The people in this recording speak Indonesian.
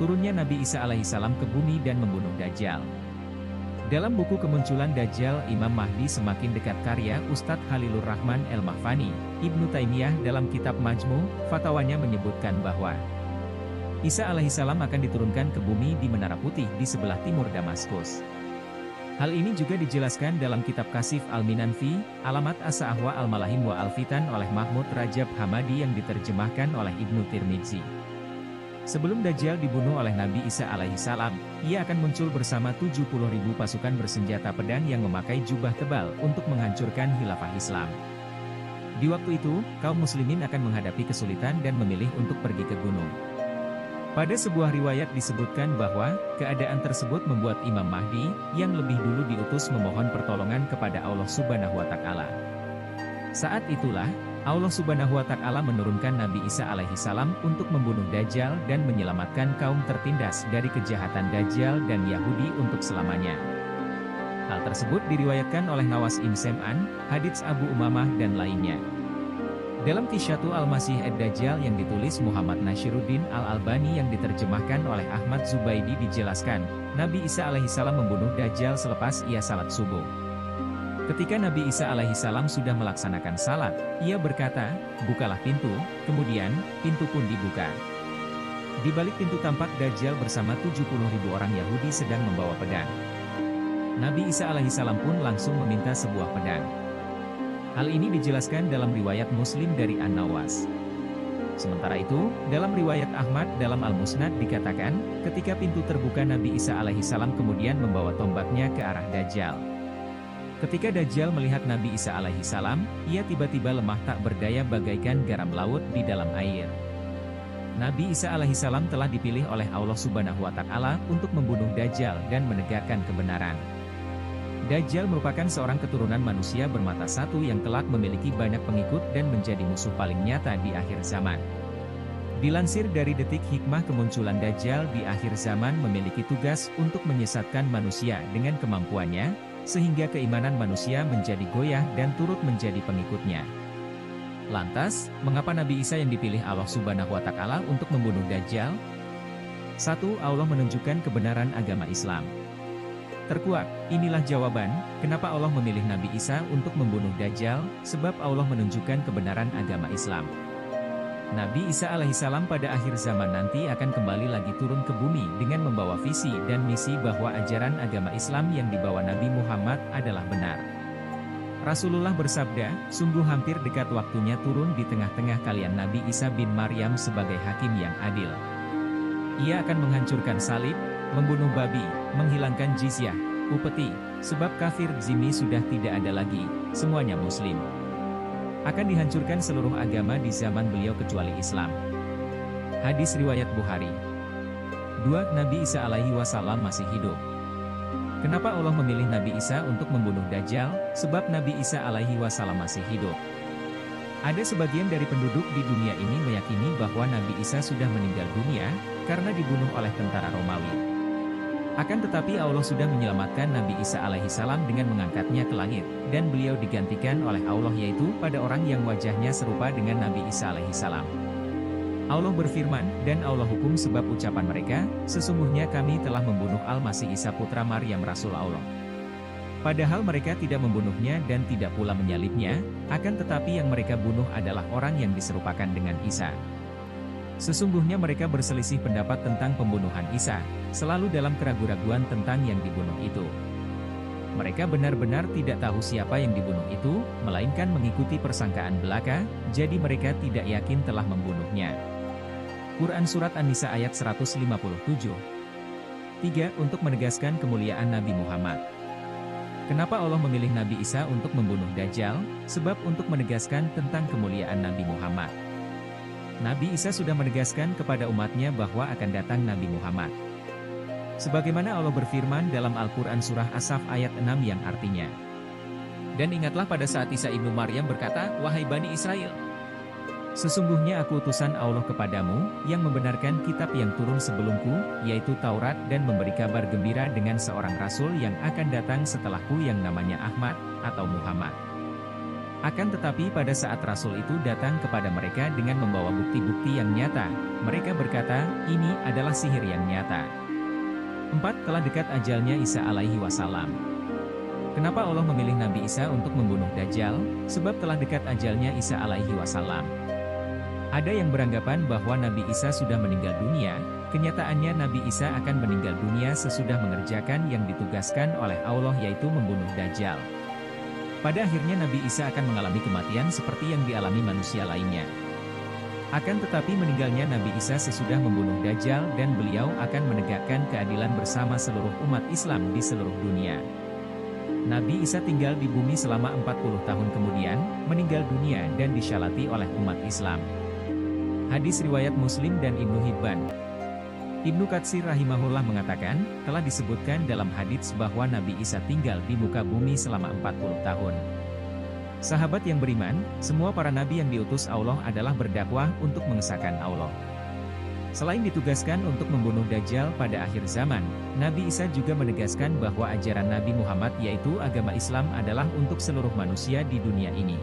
turunnya Nabi Isa alaihissalam ke bumi dan membunuh Dajjal. Dalam buku Kemunculan Dajjal Imam Mahdi Semakin Dekat karya Ustadz Khalilur Rahman El-Mahfani, Ibnu Taimiyah dalam kitab Majmu' Fatwanya menyebutkan bahwa Isa alaihissalam akan diturunkan ke bumi di Menara Putih di sebelah timur Damaskus. Hal ini juga dijelaskan dalam kitab Kasif Al-Minanfi, Alamat As-Sa'ahwa Al-Malahim wa Al-Fitan oleh Mahmud Rajab Hamadi yang diterjemahkan oleh Ibnu Tirmidzi. Sebelum Dajjal dibunuh oleh Nabi Isa alaihissalam, ia akan muncul bersama 70.000 pasukan bersenjata pedang yang memakai jubah tebal untuk menghancurkan khilafah Islam. Di waktu itu, kaum muslimin akan menghadapi kesulitan dan memilih untuk pergi ke gunung. Pada sebuah riwayat disebutkan bahwa, keadaan tersebut membuat Imam Mahdi, yang lebih dulu diutus memohon pertolongan kepada Allah Subhanahu wa Ta'ala. Saat itulah, Allah Subhanahu wa Ta'ala menurunkan Nabi Isa alaihissalam untuk membunuh Dajjal dan menyelamatkan kaum tertindas dari kejahatan Dajjal dan Yahudi untuk selamanya. Hal tersebut diriwayatkan oleh Nawas Ibn Sam'an, Hadits Abu Umamah dan lainnya. Dalam Kisyatu Al-Masih Ad-Dajjal yang ditulis Muhammad Nashiruddin Al-Albani yang diterjemahkan oleh Ahmad Zubaidi dijelaskan, Nabi Isa alaihissalam membunuh Dajjal selepas ia salat subuh. Ketika Nabi Isa alaihissalam sudah melaksanakan salat, ia berkata, "Bukalah pintu," kemudian, pintu pun dibuka. Di balik pintu tampak Dajjal bersama 70.000 orang Yahudi sedang membawa pedang. Nabi Isa alaihissalam pun langsung meminta sebuah pedang. Hal ini dijelaskan dalam riwayat Muslim dari An-Nawas. Sementara itu, dalam riwayat Ahmad dalam Al-Musnad dikatakan, ketika pintu terbuka Nabi Isa alaihissalam kemudian membawa tombaknya ke arah Dajjal. Ketika Dajjal melihat Nabi Isa alaihissalam, ia tiba-tiba lemah tak berdaya bagaikan garam laut di dalam air. Nabi Isa alaihissalam telah dipilih oleh Allah Subhanahu wa Ta'ala untuk membunuh Dajjal dan menegakkan kebenaran. Dajjal merupakan seorang keturunan manusia bermata satu yang kelak memiliki banyak pengikut dan menjadi musuh paling nyata di akhir zaman. Dilansir dari Detik Hikmah, kemunculan Dajjal di akhir zaman memiliki tugas untuk menyesatkan manusia dengan kemampuannya, sehingga keimanan manusia menjadi goyah dan turut menjadi pengikutnya. Lantas, mengapa Nabi Isa yang dipilih Allah Subhanahu wa Ta'ala untuk membunuh Dajjal? 1. Allah menunjukkan kebenaran agama Islam. Terkuak, inilah jawaban, kenapa Allah memilih Nabi Isa untuk membunuh Dajjal, sebab Allah menunjukkan kebenaran agama Islam. Nabi Isa alaihissalam pada akhir zaman nanti akan kembali lagi turun ke bumi dengan membawa visi dan misi bahwa ajaran agama Islam yang dibawa Nabi Muhammad adalah benar. Rasulullah bersabda, sungguh hampir dekat waktunya turun di tengah-tengah kalian Nabi Isa bin Maryam sebagai hakim yang adil. Ia akan menghancurkan salib, membunuh babi, menghilangkan jizyah, upeti, sebab kafir zimmi sudah tidak ada lagi, semuanya muslim. Akan dihancurkan seluruh agama di zaman beliau kecuali Islam. Hadis riwayat Bukhari. 2. Nabi Isa alaihi wasallam masih hidup. Kenapa Allah memilih Nabi Isa untuk membunuh Dajjal? Sebab Nabi Isa alaihi wasallam masih hidup. Ada sebagian dari penduduk di dunia ini meyakini bahwa Nabi Isa sudah meninggal dunia, karena dibunuh oleh tentara Romawi. Akan tetapi Allah sudah menyelamatkan Nabi Isa alaihissalam dengan mengangkatnya ke langit, dan beliau digantikan oleh Allah yaitu pada orang yang wajahnya serupa dengan Nabi Isa alaihissalam. Allah berfirman, dan Allah hukum sebab ucapan mereka, sesungguhnya kami telah membunuh Al-Masih Isa putra Maryam Rasul Allah. Padahal mereka tidak membunuhnya dan tidak pula menyalibnya, akan tetapi yang mereka bunuh adalah orang yang diserupakan dengan Isa. Sesungguhnya mereka berselisih pendapat tentang pembunuhan Isa, selalu dalam keraguan-raguan tentang yang dibunuh itu. Mereka benar-benar tidak tahu siapa yang dibunuh itu, melainkan mengikuti persangkaan belaka, jadi mereka tidak yakin telah membunuhnya. Quran Surat An-Nisa ayat 157. 3. Untuk menegaskan kemuliaan Nabi Muhammad. Kenapa Allah memilih Nabi Isa untuk membunuh Dajjal? Sebab untuk menegaskan tentang kemuliaan Nabi Muhammad. Nabi Isa sudah menegaskan kepada umatnya bahwa akan datang Nabi Muhammad. Sebagaimana Allah berfirman dalam Al-Quran Surah As-Saff ayat 6 yang artinya, dan ingatlah pada saat Isa ibnu Maryam berkata, wahai Bani Israel, sesungguhnya aku utusan Allah kepadamu, yang membenarkan kitab yang turun sebelumku, yaitu Taurat dan memberi kabar gembira dengan seorang Rasul yang akan datang setelahku yang namanya Ahmad, atau Muhammad. Akan tetapi pada saat Rasul itu datang kepada mereka dengan membawa bukti-bukti yang nyata, mereka berkata, ini adalah sihir yang nyata. 4. Telah dekat ajalnya Isa alaihi wasallam. Kenapa Allah memilih Nabi Isa untuk membunuh Dajjal? Sebab telah dekat ajalnya Isa alaihi wasallam. Ada yang beranggapan bahwa Nabi Isa sudah meninggal dunia, kenyataannya Nabi Isa akan meninggal dunia sesudah mengerjakan yang ditugaskan oleh Allah yaitu membunuh Dajjal. Pada akhirnya Nabi Isa akan mengalami kematian seperti yang dialami manusia lainnya. Akan tetapi meninggalnya Nabi Isa sesudah membunuh Dajjal dan beliau akan menegakkan keadilan bersama seluruh umat Islam di seluruh dunia. Nabi Isa tinggal di bumi selama 40 tahun kemudian, meninggal dunia dan disyalati oleh umat Islam. Hadis riwayat Muslim dan Ibnu Hibban. Ibnu Katsir rahimahullah mengatakan, telah disebutkan dalam hadits bahwa Nabi Isa tinggal di muka bumi selama 40 tahun. Sahabat yang beriman, semua para nabi yang diutus Allah adalah berdakwah untuk mengesahkan Allah. Selain ditugaskan untuk membunuh Dajjal pada akhir zaman, Nabi Isa juga menegaskan bahwa ajaran Nabi Muhammad yaitu agama Islam adalah untuk seluruh manusia di dunia ini.